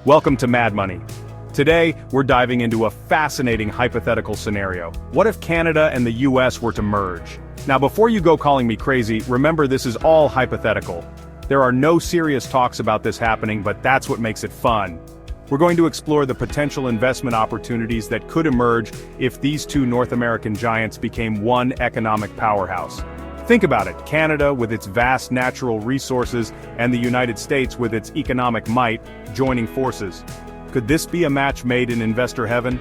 Welcome to Mad Money. Today, we're diving into a fascinating hypothetical scenario. What if Canada and the US were to merge? Now before you go calling me crazy, remember this is all hypothetical. There are no serious talks about this happening, but that's what makes it fun. We're going to explore the potential investment opportunities that could emerge if these two North American giants became one economic powerhouse. Think about it, Canada with its vast natural resources and the United States with its economic might joining forces. Could this be a match made in investor heaven?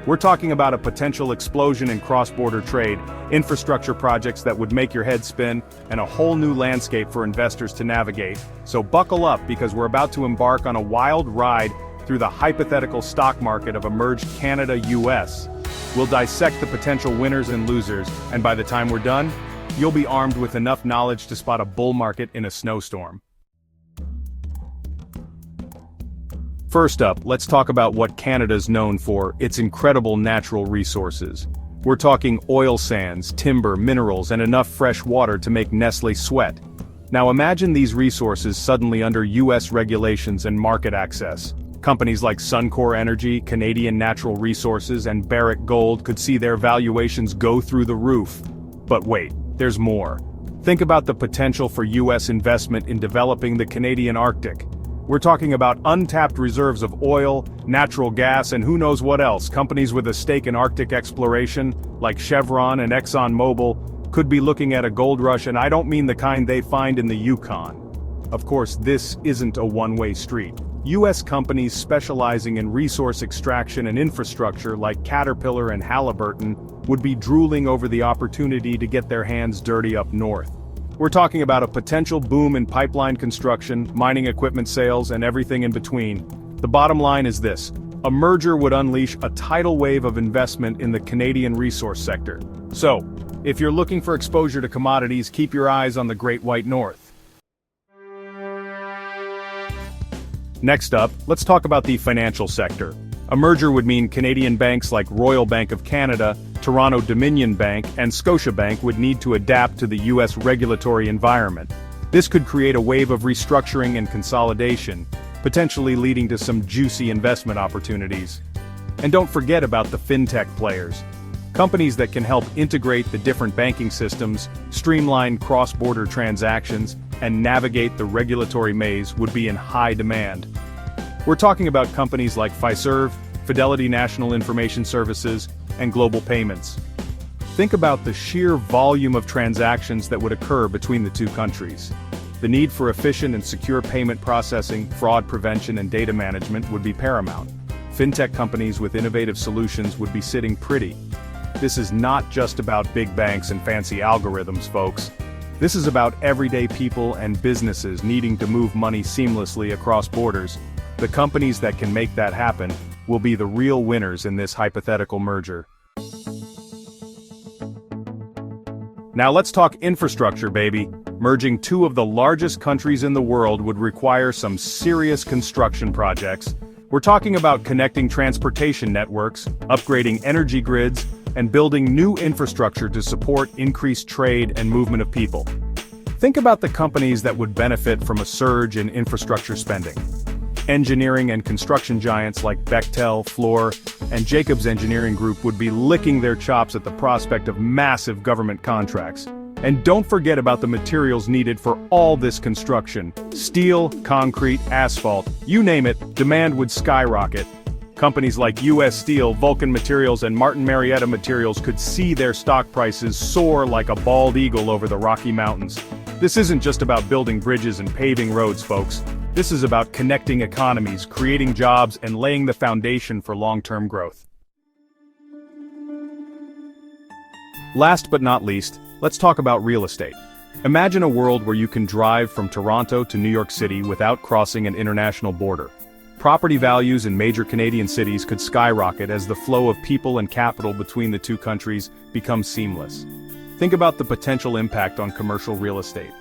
We're talking about a potential explosion in cross-border trade, infrastructure projects that would make your head spin, and a whole new landscape for investors to navigate. So buckle up because we're about to embark on a wild ride through the hypothetical stock market of a merged Canada-US. We'll dissect the potential winners and losers, and by the time we're done, you'll be armed with enough knowledge to spot a bull market in a snowstorm. First up, let's talk about what Canada's known for, its incredible natural resources. We're talking oil sands, timber, minerals, and enough fresh water to make Nestlé sweat. Now imagine these resources suddenly under US regulations and market access. Companies like Suncor Energy, Canadian Natural Resources, and Barrick Gold could see their valuations go through the roof. But wait, there's more. Think about the potential for US investment in developing the Canadian Arctic. We're talking about untapped reserves of oil, natural gas, and who knows what else. Companies with a stake in Arctic exploration, like Chevron and ExxonMobil, could be looking at a gold rush, and I don't mean the kind they find in the Yukon. Of course, this isn't a one-way street. US companies specializing in resource extraction and infrastructure like Caterpillar and Halliburton would be drooling over the opportunity to get their hands dirty up north. We're talking about a potential boom in pipeline construction, mining equipment sales, and everything in between. The bottom line is this: a merger would unleash a tidal wave of investment in the Canadian resource sector. So, if you're looking for exposure to commodities, keep your eyes on the Great White North. Next up, let's talk about the financial sector. A merger would mean Canadian banks like Royal Bank of Canada, Toronto-Dominion Bank, and Scotiabank would need to adapt to the US regulatory environment. This could create a wave of restructuring and consolidation, potentially leading to some juicy investment opportunities. And don't forget about the fintech players. Companies that can help integrate the different banking systems, streamline cross-border transactions, and navigate the regulatory maze would be in high demand. We're talking about companies like Fiserv, Fidelity National Information Services, and Global Payments. Think about the sheer volume of transactions that would occur between the two countries. The need for efficient and secure payment processing, fraud prevention, and data management would be paramount. Fintech companies with innovative solutions would be sitting pretty. This is not just about big banks and fancy algorithms, folks. This is about everyday people and businesses needing to move money seamlessly across borders. The companies that can make that happen will be the real winners in this hypothetical merger. Now let's talk infrastructure, baby. Merging two of the largest countries in the world would require some serious construction projects. We're talking about connecting transportation networks, upgrading energy grids, and building new infrastructure to support increased trade and movement of people. Think about the companies that would benefit from a surge in infrastructure spending. Engineering and construction giants like Bechtel, Fluor, and Jacobs Engineering Group would be licking their chops at the prospect of massive government contracts. And don't forget about the materials needed for all this construction. Steel, concrete, asphalt, you name it, demand would skyrocket. Companies like US Steel, Vulcan Materials, and Martin Marietta Materials could see their stock prices soar like a bald eagle over the Rocky Mountains. This isn't just about building bridges and paving roads, folks. This is about connecting economies, creating jobs, and laying the foundation for long-term growth. Last but not least, let's talk about real estate. Imagine a world where you can drive from Toronto to New York City without crossing an international border. Property values in major Canadian cities could skyrocket as the flow of people and capital between the two countries becomes seamless. Think about the potential impact on commercial real estate.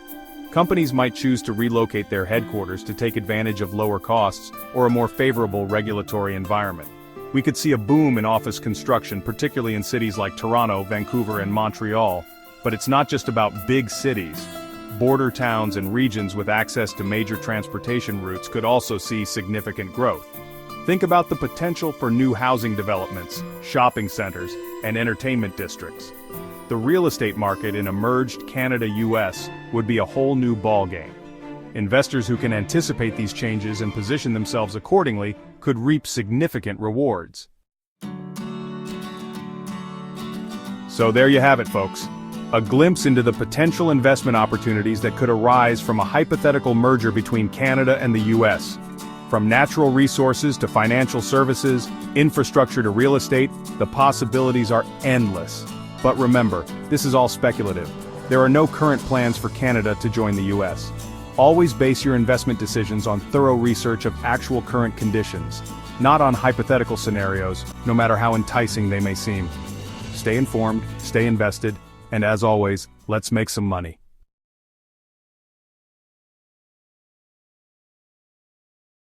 Companies might choose to relocate their headquarters to take advantage of lower costs or a more favorable regulatory environment. We could see a boom in office construction, particularly in cities like Toronto, Vancouver, and Montreal. But it's not just about big cities. Border towns and regions with access to major transportation routes could also see significant growth. Think about the potential for new housing developments, shopping centers, and entertainment districts. The real estate market in a merged Canada-US would be a whole new ballgame. Investors who can anticipate these changes and position themselves accordingly could reap significant rewards. So there you have it, folks. A glimpse into the potential investment opportunities that could arise from a hypothetical merger between Canada and the US. From natural resources to financial services, infrastructure to real estate, the possibilities are endless. But remember, this is all speculative. There are no current plans for Canada to join the US. Always base your investment decisions on thorough research of actual current conditions, not on hypothetical scenarios, no matter how enticing they may seem. Stay informed, stay invested, and as always, let's make some money.